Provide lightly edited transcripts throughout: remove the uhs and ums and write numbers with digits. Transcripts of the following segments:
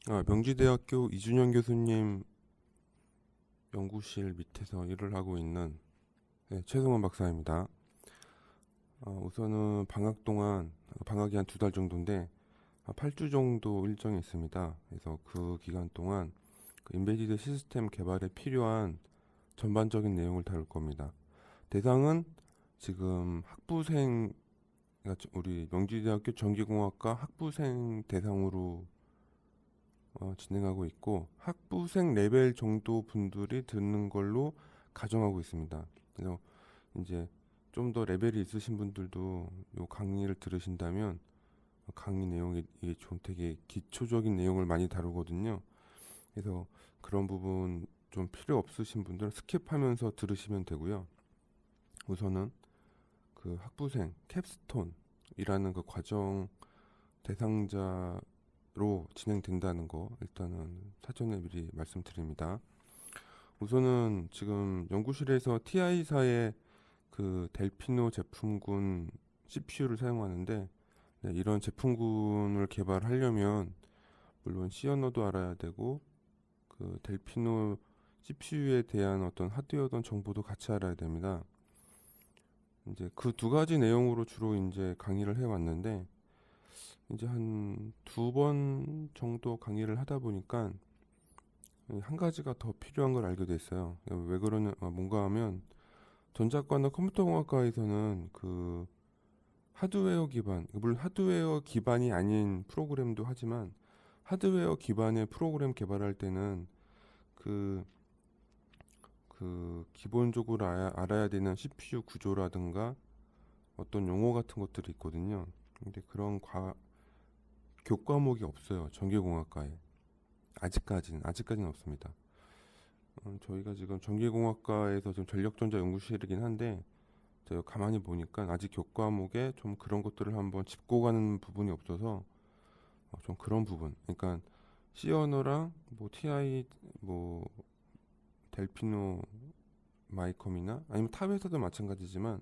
명지대학교 이준영 교수님 연구실 밑에서 일을 하고 있는 최승원 박사입니다. 우선은 방학 동안 방학이 한 두 달 정도인데 8주 정도 일정이 있습니다. 그래서 그 기간 동안 그 인베디드 시스템 개발에 필요한 전반적인 내용을 다룰 겁니다. 대상은 지금 학부생, 그러니까 우리 명지대학교 전기공학과 학부생 대상으로 진행하고 있고 학부생 레벨 정도 분들이 듣는 걸로 가정하고 있습니다. 그래서 이제 좀 더 레벨이 있으신 분들도 요 강의를 들으신다면 강의 내용이 이게 좀 되게 기초적인 내용을 많이 다루거든요. 그래서 그런 부분 좀 필요 없으신 분들은 스킵하면서 들으시면 되고요. 우선은 그 학부생 캡스톤이라는 그 과정 대상자로 진행된다는 거 일단은 사전에 미리 말씀드립니다. 우선은 지금 연구실에서 TI사의 그 델피노 제품군 CPU를 사용하는데 이런 제품군을 개발하려면 물론 C 언어도 알아야 되고 그 델피노 CPU에 대한 어떤 하드웨어든 정보도 같이 알아야 됩니다. 이제 그 두 가지 내용으로 주로 이제 강의를 해왔는데 이제 한 두 번 정도 강의를 하다 보니까 한 가지가 더 필요한 걸 알게 됐어요. 왜 그러냐, 뭔가 하면 전자과나 컴퓨터공학과에서는 그 하드웨어 기반, 물론 하드웨어 기반이 아닌 프로그램도 하지만 하드웨어 기반의 프로그램 개발할 때는 그, 그 기본적으로 알아야 되는 CPU 구조라든가 어떤 용어 같은 것들이 있거든요. 근데 그런 교과목이 없어요. 전기공학과에. 아직까지는 없습니다. 저희가 지금 전기공학과에서 좀 전력전자 연구실이긴 한데 제가 가만히 보니까 아직 교과목에 좀 그런 것들을 한번 짚고 가는 부분이 없어서 좀 그런 부분. 그러니까 C 언어랑 뭐 TI 뭐 델피노 마이컴이나 아니면 탑 회사도 마찬가지지만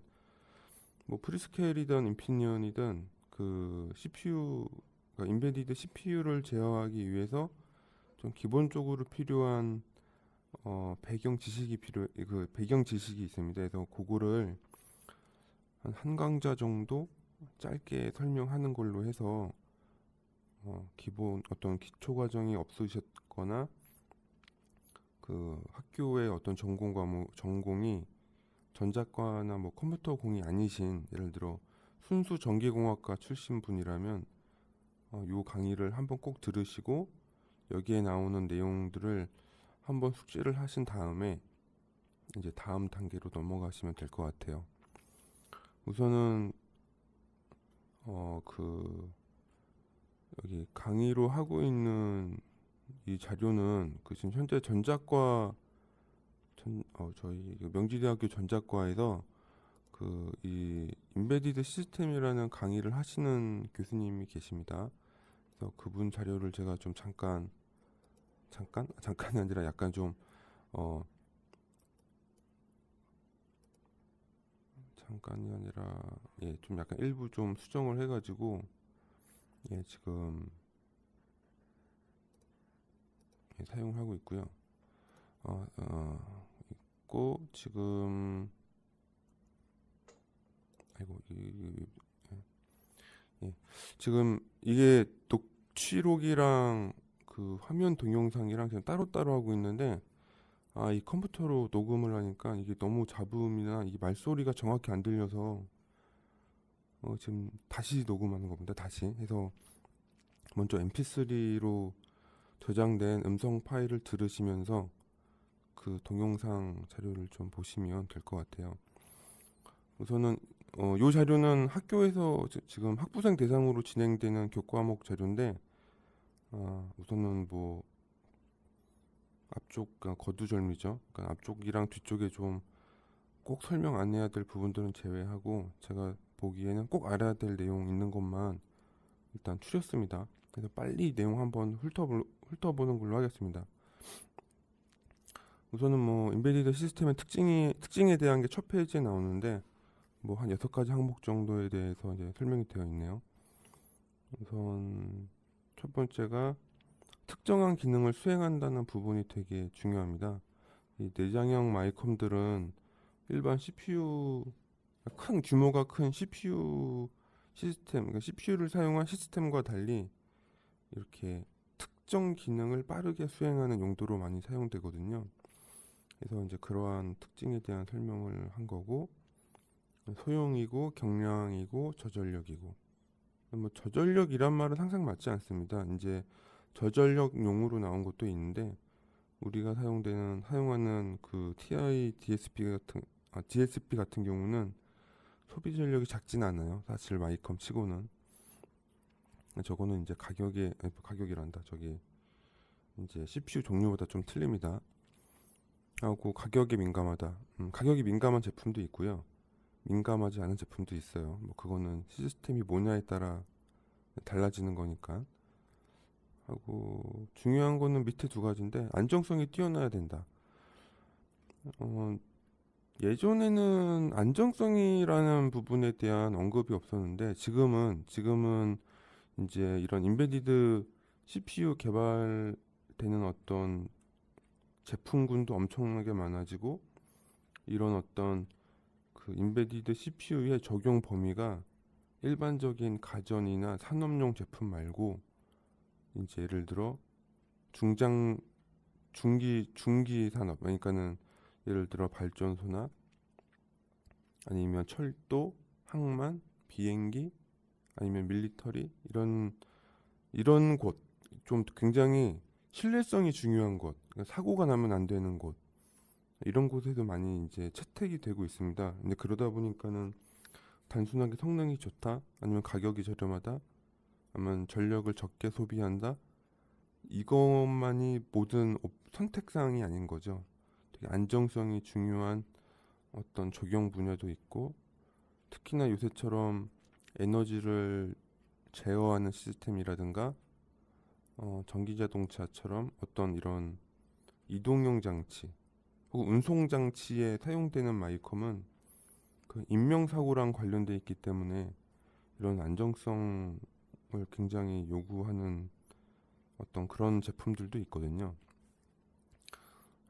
뭐 프리스케일이든 인피니언이든 그 CPU 그러니까 인베디드 CPU를 제어하기 위해서 좀 기본적으로 필요한 배경 지식이 있습니다. 그래서 그거를 한 강좌 정도 짧게 설명하는 걸로 해서 기본 어떤 기초 과정이 없으셨거나 그 학교의 어떤 전공 과목 전공이 전자과나 뭐 컴퓨터 공이 아니신 예를 들어 순수 전기공학과 출신 분이라면 요 강의를 한번 꼭 들으시고 여기에 나오는 내용들을 한번 숙지를 하신 다음에 이제 다음 단계로 넘어가시면 될 것 같아요. 우선은 그 여기 강의로 하고 있는 이 자료는 그 지금 현재 전자과 저희 그 명지대학교 전자과에서 그 이 인베디드 시스템이라는 강의를 하시는 교수님이 계십니다. 그래서 그분 자료를 제가 좀 잠깐이 아니라 약간 좀 어, 잠깐이 아니라 좀 약간 일부 좀 수정을 해가지고 지금 사용하고 있고요. 있고 지금 아이고 예. 지금 이게 녹취록이랑 그 화면 동영상이랑 지금 따로따로 하고 있는데 이 컴퓨터로 녹음을 하니까 이게 너무 잡음이나 이 말소리가 정확히 안 들려서 지금 다시 녹음하는 겁니다. 다시 해서 먼저 MP3로 저장된 음성 파일을 들으시면서 그 동영상 자료를 좀 보시면 될 것 같아요. 우선은 요 자료는 학교에서 지금 학부생 대상으로 진행되는 교과목 자료인데 우선은 뭐 앞쪽 그러니까 거두절미죠. 그러니까 앞쪽이랑 뒤쪽에 좀 꼭 설명 안 해야 될 부분들은 제외하고 제가 보기에는 꼭 알아야 될 내용 있는 것만 일단 추렸습니다. 그래서 빨리 내용 한번 훑어보는 걸로 하겠습니다. 우선은 뭐 인베디드 시스템의 특징에 대한 게 첫 페이지에 나오는데 뭐 한 6가지 항목 정도에 대해서 이제 설명이 되어 있네요. 우선 첫 번째가 특정한 기능을 수행한다는 부분이 되게 중요합니다. 이 내장형 마이컴들은 일반 CPU, 큰 규모가 큰 CPU 시스템, 그러니까 CPU를 사용한 시스템과 달리 이렇게 특정 기능을 빠르게 수행하는 용도로 많이 사용되거든요. 그래서 이제 그러한 특징에 대한 설명을 한 거고, 소형이고 경량이고 저전력이고. 뭐 저전력이란 말은 항상 맞지 않습니다. 이제 저전력용으로 나온 것도 있는데 우리가 사용하는 그 TI DSP 같은 경우는 소비 전력이 작진 않아요. 사실 마이컴 치고는. 저거는 이제 가격이란다. 저기 이제 CPU 종류보다 좀 틀립니다. 하고 가격에 민감하다. 가격이 민감한 제품도 있고요. 민감하지 않은 제품도 있어요. 뭐 그거는 시스템이 뭐냐에 따라 달라지는 거니까. 하고 중요한 거는 밑에 두 가지인데 안정성이 뛰어나야 된다. 어, 예전에는 안정성이라는 부분에 대한 언급이 없었는데 지금은 이제 이런 인베디드 CPU 개발되는 어떤 제품군도 엄청나게 많아지고 이런 어떤 그 인베디드 CPU의 적용 범위가 일반적인 가전이나 산업용 제품 말고 이제 예를 들어 중장 중기 산업, 그러니까는 예를 들어 발전소나 아니면 철도, 항만, 비행기, 아니면 밀리터리 이런 곳, 좀 굉장히 신뢰성이 중요한 곳, 그러니까 사고가 나면 안 되는 곳, 이런 곳에도 많이 이제 채택이 되고 있습니다. 근데 그러다 보니까는 단순하게 성능이 좋다, 아니면 가격이 저렴하다, 아니면 전력을 적게 소비한다, 이것만이 모든 선택사항이 아닌 거죠. 되게 안정성이 중요한 어떤 적용 분야도 있고, 특히나 요새처럼 에너지를 제어하는 시스템이라든가 전기 자동차처럼 어떤 이런 이동용 장치 혹은 운송 장치에 사용되는 마이컴은 그 인명사고랑 관련돼 있기 때문에 이런 안정성을 굉장히 요구하는 어떤 그런 제품들도 있거든요.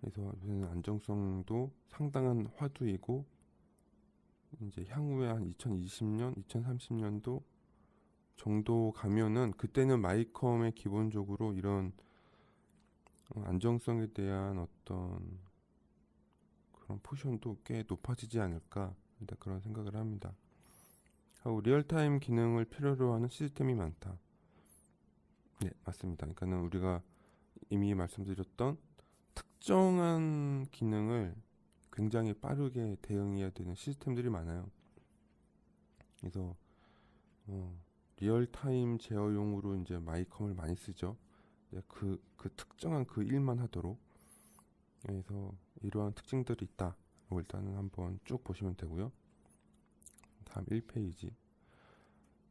그래서 요새는 안정성도 상당한 화두이고, 이제 향후에 한 2020년, 2030년도 정도 가면은 그때는 마이컴에 기본적으로 이런 안정성에 대한 어떤 그런 포션도 꽤 높아지지 않을까, 일단 그런 생각을 합니다. 하고 리얼타임 기능을 필요로 하는 시스템이 많다. 네, 맞습니다. 그러니까는 우리가 이미 말씀드렸던 특정한 기능을 굉장히 빠르게 대응해야 되는 시스템들이 많아요. 그래서 어, 리얼타임 제어용으로 이제 마이컴을 많이 쓰죠. 그 특정한 그 일만 하도록. 그래서 이러한 특징들이 있다. 일단은 한번 쭉 보시면 되고요. 다음 1페이지.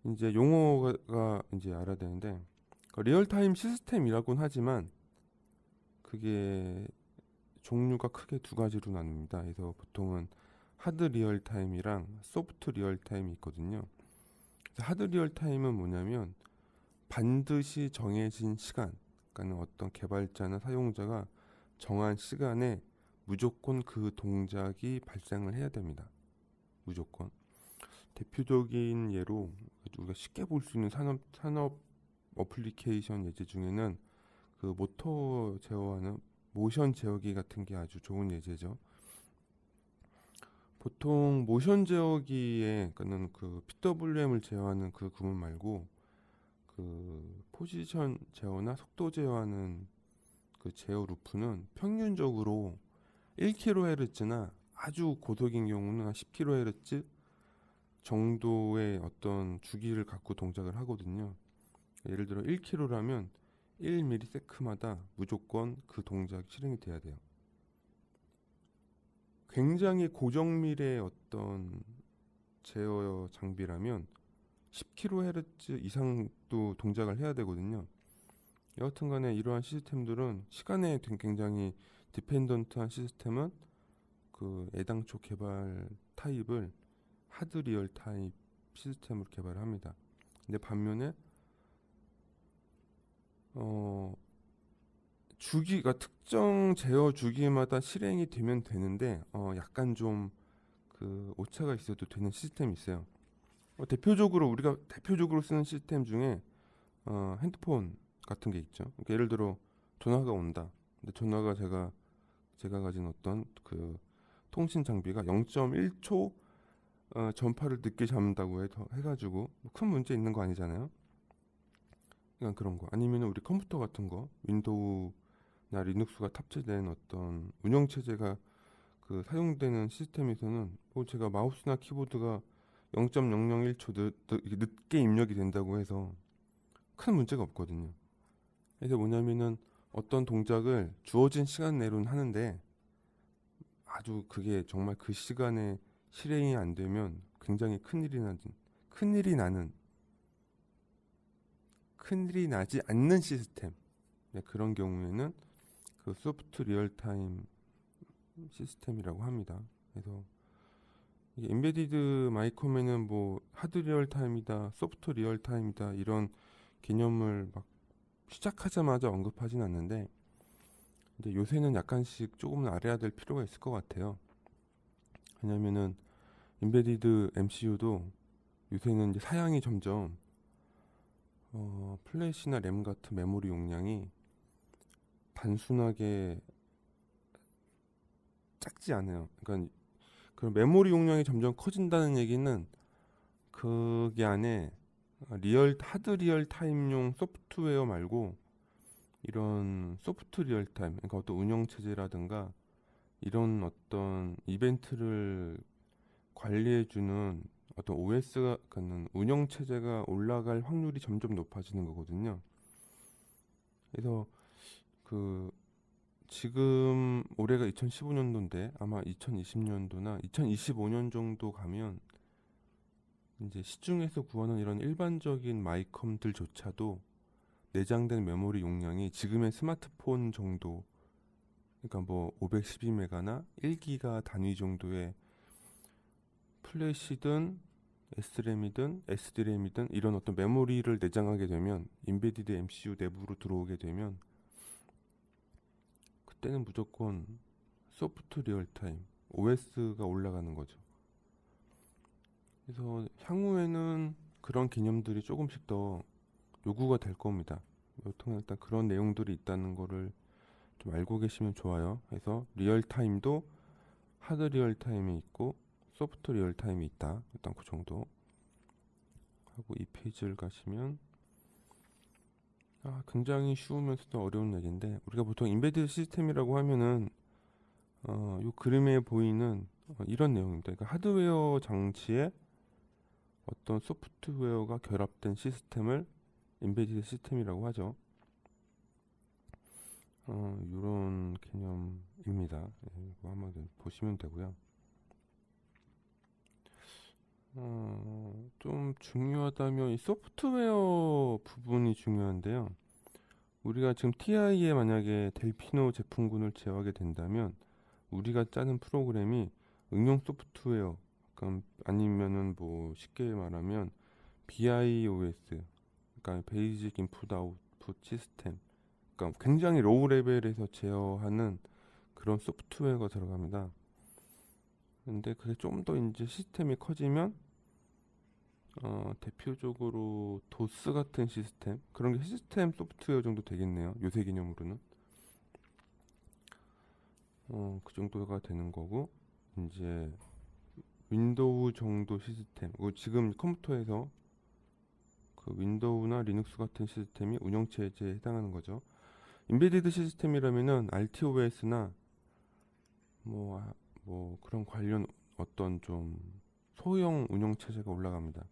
이제 용어가 이제 알아야 되는데, 리얼타임 시스템이라고는 하지만 그게 종류가 크게 두 가지로 나뉩니다. 그래서 보통은 하드 리얼타임이랑 소프트 리얼타임이 있거든요. 그래서 하드 리얼타임은 뭐냐면 반드시 정해진 시간, 그러니까 어떤 개발자나 사용자가 정한 시간에 무조건 그 동작이 발생을 해야 됩니다. 무조건. 대표적인 예로 우리가 쉽게 볼 수 있는 산업 어플리케이션 예제 중에는 그 모터 제어하는 모션 제어기 같은 게 아주 좋은 예제죠. 보통 모션 제어기에 그는 그 PWM을 제어하는 그 구문 말고 그 포지션 제어나 속도 제어하는 그 제어 루프는 평균적으로 1kHz나 아주 고속인 경우는 한 10kHz 정도의 어떤 주기를 갖고 동작을 하거든요. 예를 들어 1km라면 1ms마다 무조건 그 동작이 실행이 돼야 돼요. 굉장히 고정밀의 어떤 제어 장비라면 10kHz 이상도 동작을 해야 되거든요. 여하튼간에 이러한 시스템들은 시간에 굉장히 디펜던트한 시스템은 그 애당초 개발 타입을 하드 리얼 타입 시스템으로 개발합니다. 근데 반면에 어 주기가 특정 제어 주기마다 실행이 되면 되는데 약간 좀 그 오차가 있어도 되는 시스템이 있어요. 대표적으로 우리가 대표적으로 쓰는 시스템 중에 핸드폰 같은 게 있죠. 그러니까 예를 들어 전화가 온다. 근데 전화가 제가 가진 어떤 그 통신 장비가 0.1초 전파를 늦게 잡는다고 해가지고 뭐큰 문제 있는 거 아니잖아요. 그냥 그런 거. 아니면 우리 컴퓨터 같은 거 윈도우나 리눅스가 탑재된 어떤 운영 체제가 그 사용되는 시스템에서는 뭐 제가 마우스나 키보드가 0.001초 늦게 입력이 된다고 해서 큰 문제가 없거든요. 그래서 뭐냐면은 어떤 동작을 주어진 시간 내로는 하는데 아주 그게 정말 그 시간에 실행이 안 되면 굉장히 큰일이 나는 큰일이 나지 않는 시스템. 네, 그런 경우에는 그 소프트 리얼타임 시스템이라고 합니다. 그래서 이게 인베디드 마이컴에는 뭐 하드 리얼타임이다, 소프트 리얼타임이다 이런 개념을 막 시작하자마자 언급하진 않는데 이제 요새는 약간씩 조금은 알아야 될 필요가 있을 것 같아요. 왜냐면은 인베디드 MCU도 요새는 이제 사양이 점점 플래시나 램 같은 메모리 용량이 단순하게 작지 않아요. 그러니까 그런 메모리 용량이 점점 커진다는 얘기는 그게 안에 하드 리얼 타임용 소프트웨어 말고 이런 소프트 리얼 타임, 그러니까 어떤 운영 체제라든가 이런 어떤 이벤트를 관리해주는 어떤 OS가 그는 운영 체제가 올라갈 확률이 점점 높아지는 거거든요. 그래서 그 지금 올해가 2015년도인데 아마 2020년도나 2025년 정도 가면 이제 시중에서 구하는 이런 일반적인 마이컴들조차도 내장된 메모리 용량이 지금의 스마트폰 정도, 그러니까 뭐 512메가나 1기가 단위 정도의 플래시든 SRAM이든 SDRAM이든 이런 어떤 메모리를 내장하게 되면 인베디드 MCU 내부로 들어오게 되면 그때는 무조건 소프트 리얼타임 OS가 올라가는 거죠. 그래서 향후에는 그런 개념들이 조금씩 더 요구가 될 겁니다. 여튼 일단 그런 내용들이 있다는 거를 좀 알고 계시면 좋아요. 그래서 리얼타임도 하드 리얼타임이 있고 소프트 리얼타임이 있다. 일단 그 정도 하고 이 페이지를 가시면 굉장히 쉬우면서도 어려운 얘기인데 우리가 보통 인베디드 시스템이라고 하면은 요 그림에 보이는 이런 내용입니다. 그러니까 하드웨어 장치에 어떤 소프트웨어가 결합된 시스템을 인베디드 시스템이라고 하죠. 이런 개념입니다. 이거 한번 보시면 되고요. 좀 중요하다면 이 소프트웨어 부분이 중요한데요. 우리가 지금 TI에 만약에 델피노 제품군을 제어하게 된다면 우리가 짜는 프로그램이 응용 소프트웨어, 그러니까 아니면은 뭐 쉽게 말하면 BIOS, 그러니까 베이직 인풋 아웃풋 시스템, 그러니까 굉장히 로우 레벨에서 제어하는 그런 소프트웨어가 들어갑니다. 근데 그게 좀 더 이제 시스템이 커지면 대표적으로 도스 같은 시스템 그런 게 시스템 소프트웨어 정도 되겠네요. 요새 개념으로는 그 정도가 되는 거고 이제 윈도우 정도 시스템 지금 컴퓨터에서 그 윈도우나 리눅스 같은 시스템이 운영체제에 해당하는 거죠. 인베디드 시스템이라면은 RTOS나 뭐, 뭐 그런 관련 어떤 좀 소형 운영체제가 올라갑니다.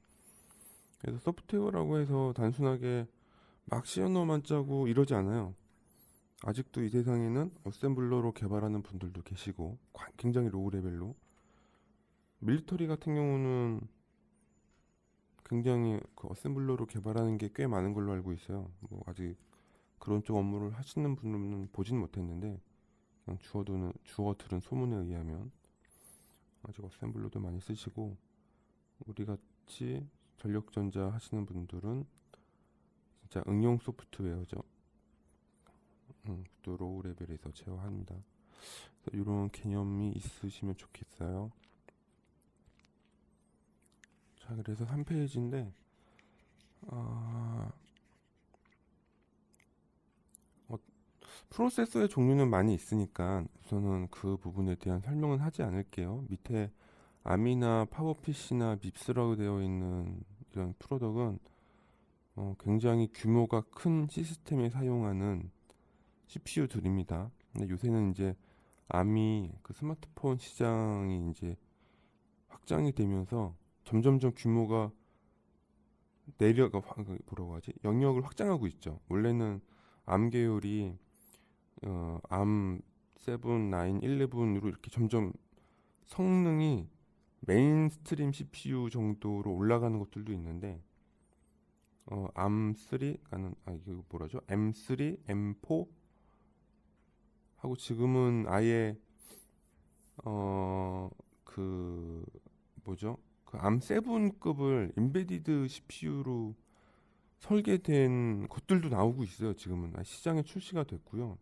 그래서 소프트웨어라고 해서 단순하게 막 시언어만 짜고 이러지 않아요. 아직도 이 세상에는 어셈블러로 개발하는 분들도 계시고 굉장히 로우 레벨로 밀리터리 같은 경우는 굉장히 그 어셈블러로 개발하는 게 꽤 많은 걸로 알고 있어요. 뭐 아직 그런 쪽 업무를 하시는 분은 보진 못했는데 그냥 주워 들은 소문에 의하면 아직 어셈블러도 많이 쓰시고 우리 같이 전력전자 하시는 분들은 진짜 응용 소프트웨어죠. 또 로우 레벨에서 제어합니다. 이런 개념이 있으시면 좋겠어요. 자, 그래서 3페이지인데 어, 프로세서의 종류는 많이 있으니까 우선은 그 부분에 대한 설명은 하지 않을게요. 밑에 아미나 파워PC나 밉스라고 되어 있는 이런 프로덕은 굉장히 규모가 큰 시스템에 사용하는 CPU들입니다. 근데 요새는 이제 아미 그 스마트폰 시장이 이제 확장이 되면서 점점점 규모가 내려가 뭐라고 하지? 영역을 확장하고 있죠. 원래는 암 계열이 암 7, 9, 11으로 이렇게 점점 성능이 메인스트림 CPU 정도로 올라가는 것들도 있는데 암3가는 이거 뭐라죠? M3, M4 하고 지금은 아예 그 뭐죠? 그 암7급을 인베디드 CPU로 설계된 것들도 나오고 있어요. 지금은 시장에 출시가 됐고요.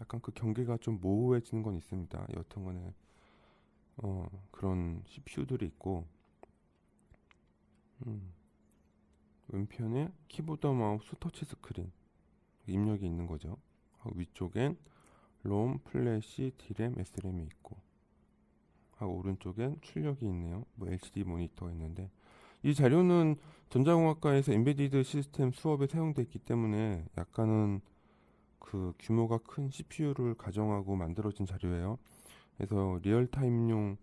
약간 그 경계가 좀 모호해지는 건 있습니다. 여튼간에 그런 CPU들이 있고 왼편에 키보드 마우스 터치 스크린 입력이 있는 거죠. 위쪽엔 롬, 플래시, D램, SRAM이 있고 하고 오른쪽엔 출력이 있네요. 뭐 LCD 모니터가 있는데 이 자료는 전자공학과에서 인베디드 시스템 수업에 사용됐기 때문에 약간은 그 규모가 큰 CPU를 가정하고 만들어진 자료예요. 그래서 리얼타임용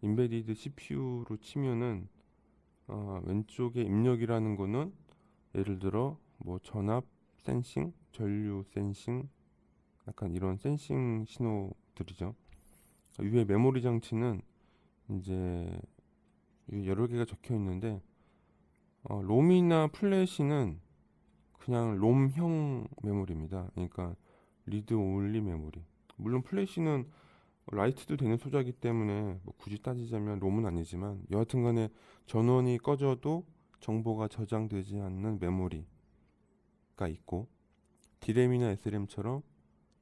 인베디드 CPU로 치면은 왼쪽에 입력이라는 거는 예를 들어 뭐 전압 센싱, 전류 센싱, 약간 이런 센싱 신호들이죠. 위에 메모리 장치는 이제 여러 개가 적혀 있는데 롬이나 플래시는 그냥 롬형 메모리입니다. 그러니까 리드 온리 메모리. 물론 플래시는 라이트도 되는 소자이기 때문에 뭐 굳이 따지자면 롬은 아니지만 여하튼간에 전원이 꺼져도 정보가 저장되지 않는 메모리가 있고 D램이나 SRAM처럼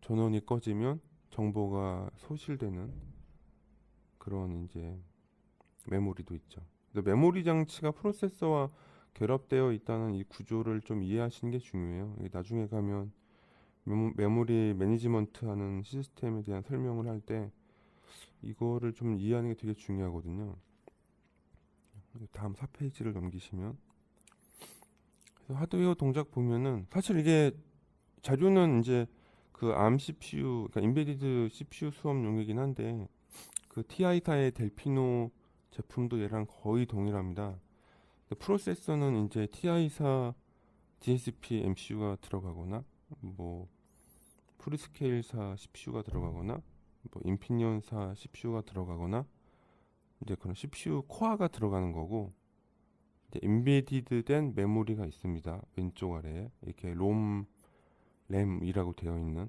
전원이 꺼지면 정보가 소실되는 그런 이제 메모리도 있죠. 메모리 장치가 프로세서와 결합되어 있다는 이 구조를 좀 이해하시는 게 중요해요. 나중에 가면 메모리 매니지먼트 하는 시스템에 대한 설명을 할 때 이거를 좀 이해하는 게 되게 중요하거든요. 다음 4페이지를 넘기시면 그래서 하드웨어 동작 보면은 사실 이게 자료는 이제 그 ARM CPU, 그러니까 인베디드 CPU 수업용이긴 한데 그 TI사의 델피노 제품도 얘랑 거의 동일합니다. 프로세서는 이제 TI사 DSP MCU가 들어가거나 뭐 프리스케일사 CPU가 들어가거나 뭐 인피니언사 CPU가 들어가거나 이제 그런 CPU 코어가 들어가는 거고 이제 인베디드된 메모리가 있습니다. 왼쪽 아래에 이렇게 램이라고 되어 있는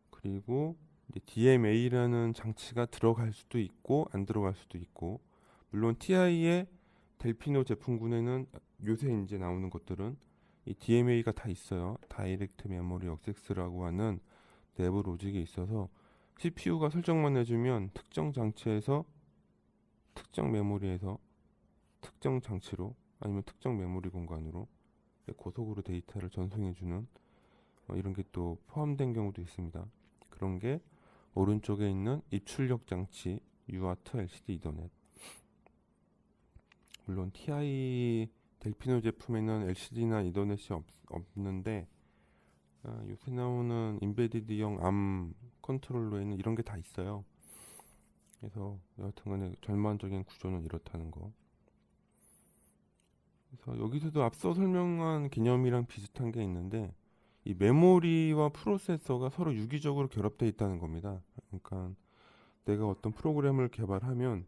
그리고 이제 DMA라는 장치가 들어갈 수도 있고 안 들어갈 수도 있고 물론 TI의 델피노 제품군에는 요새 이제 나오는 것들은 이 DMA가 다 있어요. 다이렉트 메모리 억세스라고 하는 내부 로직이 있어서 CPU가 설정만 해주면 특정 장치에서 특정 메모리에서 특정 장치로 아니면 특정 메모리 공간으로 고속으로 데이터를 전송해주는 이런 게 또 포함된 경우도 있습니다. 그런 게 오른쪽에 있는 입출력 장치 UART LCD 이더넷. 물론 TI 델피노 제품에는 LCD나 이더넷이 없는데 요새 나오는 인베디드형 암 컨트롤러에는 이런 게 다 있어요. 그래서 여하튼간에 전반적인 구조는 이렇다는 거. 그래서 여기서도 앞서 설명한 개념이랑 비슷한 게 있는데 이 메모리와 프로세서가 서로 유기적으로 결합되어 있다는 겁니다. 그러니까 내가 어떤 프로그램을 개발하면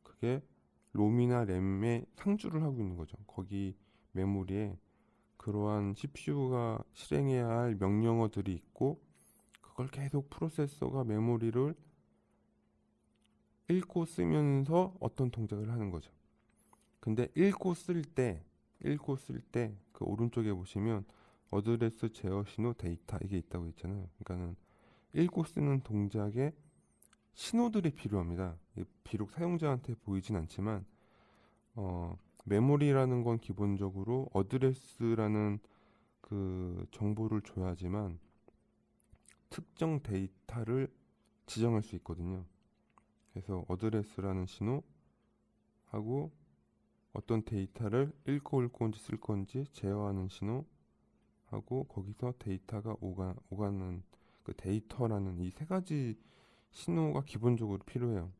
그게 롬이나 램에 상주를 하고 있는 거죠. 거기 메모리에 그러한 CPU가 실행해야 할 명령어들이 있고 그걸 계속 프로세서가 메모리를 읽고 쓰면서 어떤 동작을 하는 거죠. 근데 읽고 쓸 때 그 오른쪽에 보시면 어드레스 제어 신호 데이터 이게 있다고 했잖아요. 그러니까는 읽고 쓰는 동작에 신호들이 필요합니다. 비록 사용자한테 보이진 않지만 메모리라는 건 기본적으로 어드레스라는 그 정보를 줘야지만 특정 데이터를 지정할 수 있거든요. 그래서 어드레스라는 신호하고 어떤 데이터를 읽고 올 건지 쓸 건지 제어하는 신호하고 거기서 데이터가 오가는 그 데이터라는 이 세 가지 신호가 기본적으로 필요해요.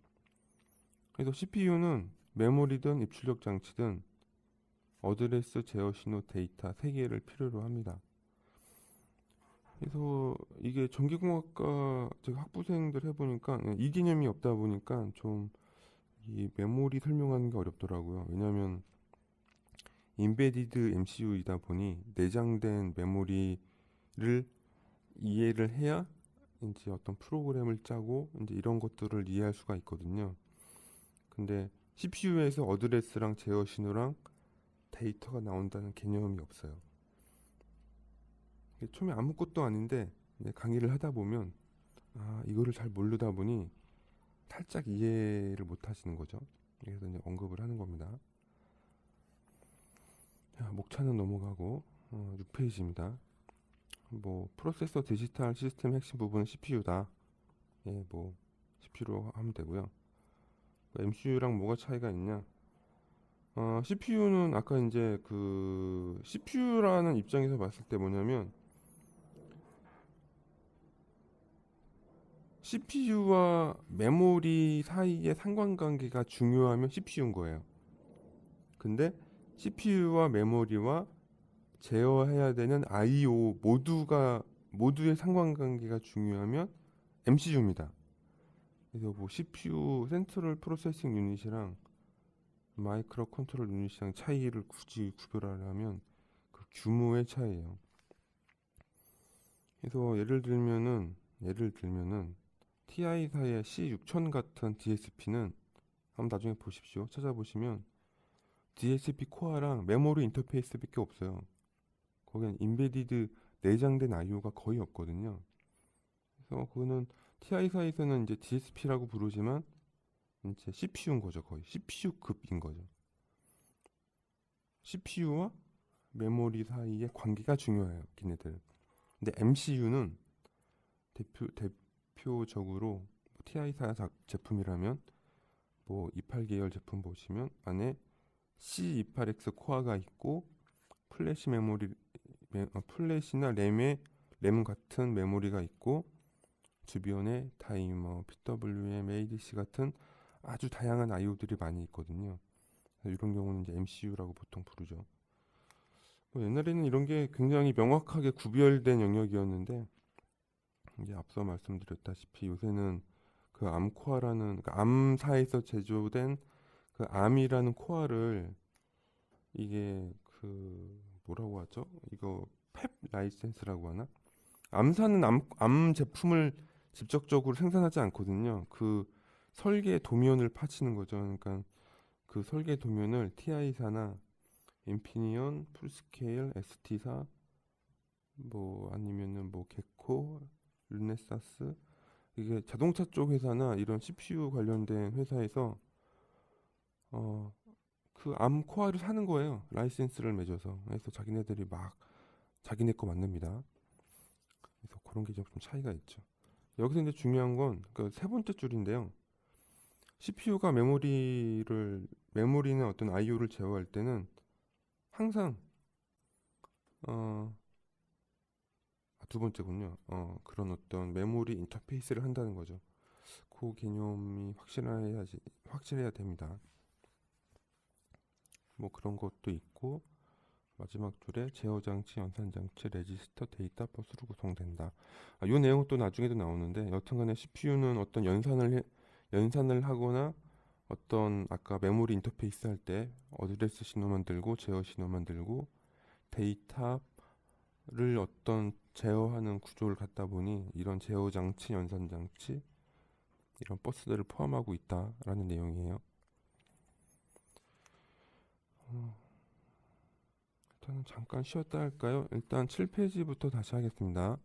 그래서 CPU는 메모리든 입출력 장치든 어드레스 제어 신호 데이터 세 개를 필요로 합니다. 그래서 이게 전기공학과 제가 학부생들 해보니까 이 개념이 없다 보니까 좀 이 메모리 설명하는 게 어렵더라고요. 왜냐하면 인베디드 MCU이다 보니 내장된 메모리를 이해를 해야 이제 어떤 프로그램을 짜고 이제 이런 것들을 이해할 수가 있거든요. 근데 CPU에서 어드레스랑 제어 신호랑 데이터가 나온다는 개념이 없어요. 처음에 아무것도 아닌데 강의를 하다 보면 이거를 잘 모르다 보니 살짝 이해를 못 하시는 거죠. 그래서 이제 언급을 하는 겁니다. 자, 목차는 넘어가고 6페이지입니다. 뭐 프로세서 디지털 시스템 핵심 부분은 CPU다. 예, 뭐 CPU로 하면 되고요. MCU랑 뭐가 차이가 있냐? CPU는 아까 이제 그 CPU라는 입장에서 봤을 때 뭐냐면 CPU와 메모리 사이의 상관관계가 중요하면 CPU인 거예요. 근데 CPU와 메모리와 제어해야 되는 I/O 모두의 상관관계가 중요하면 MCU입니다. 그래서 뭐 CPU 센트럴 프로세싱 유닛이랑 마이크로 컨트롤 유닛이랑 차이를 굳이 구별하려면 그 규모의 차이예요. 그래서 예를 들면은 TI사의 C6000 같은 DSP는 한번 나중에 보십시오. 찾아보시면 DSP 코어랑 메모리 인터페이스밖에 없어요. 거기는 인베디드 내장된 I/O가 거의 없거든요. 그래서 그거는 TI사에서는 이제 DSP라고 부르지만 이제 CPU인 거죠. 거의 CPU급인 거죠. CPU와 메모리 사이의 관계가 중요해요. 걔네들. 근데 MCU는 대표적으로 TI사 제품이라면 뭐 28 계열 제품 보시면 안에 C28X 코어가 있고 플래시 플래시나 램 같은 메모리가 있고 주변에 타이머, PWM, ADC 같은 아주 다양한 I/O들이 많이 있거든요. 이런 경우는 이제 MCU라고 보통 부르죠. 뭐 옛날에는 이런 게 굉장히 명확하게 구별된 영역이었는데 이제 앞서 말씀드렸다시피 요새는 그 암코어라는 그 암사에서 제조된 그 암이라는 코어를 이게 그 뭐라고 하죠? 이거 펩 라이센스라고 하나? 암사는 암 제품을 직접적으로 생산하지 않거든요. 그 설계 도면을 파치는 거죠. 그러니까 그 설계 도면을 TI사나 인피니언, 풀스케일, ST사 뭐 아니면은 뭐 개코, 르네사스 이게 자동차 쪽 회사나 이런 CPU 관련된 회사에서 어 그 암 코어를 사는 거예요. 라이센스를 맺어서. 그래서 자기네들이 막 자기네 거 만듭니다. 그래서 그런 게 좀 차이가 있죠. 여기서 이제 중요한 건 그 세 번째 줄인데요. CPU가 메모리는 어떤 I/O를 제어할 때는 항상 어, 두 번째군요. 그런 어떤 메모리 인터페이스를 한다는 거죠. 그 개념이 확실해야 됩니다. 뭐 그런 것도 있고 마지막 줄에 제어 장치, 연산 장치, 레지스터, 데이터 버스로 구성된다. 이 내용은 또 나중에도 나오는데 여튼간에 CPU는 어떤 연산을 하거나 어떤 아까 메모리 인터페이스 할 때 어드레스 신호만 들고 제어 신호만 들고 데이터를 어떤 제어하는 구조를 갖다 보니 이런 제어 장치, 연산 장치 이런 버스들을 포함하고 있다라는 내용이에요. 일단은 잠깐 쉬었다 할까요? 일단 7페이지부터 다시 하겠습니다.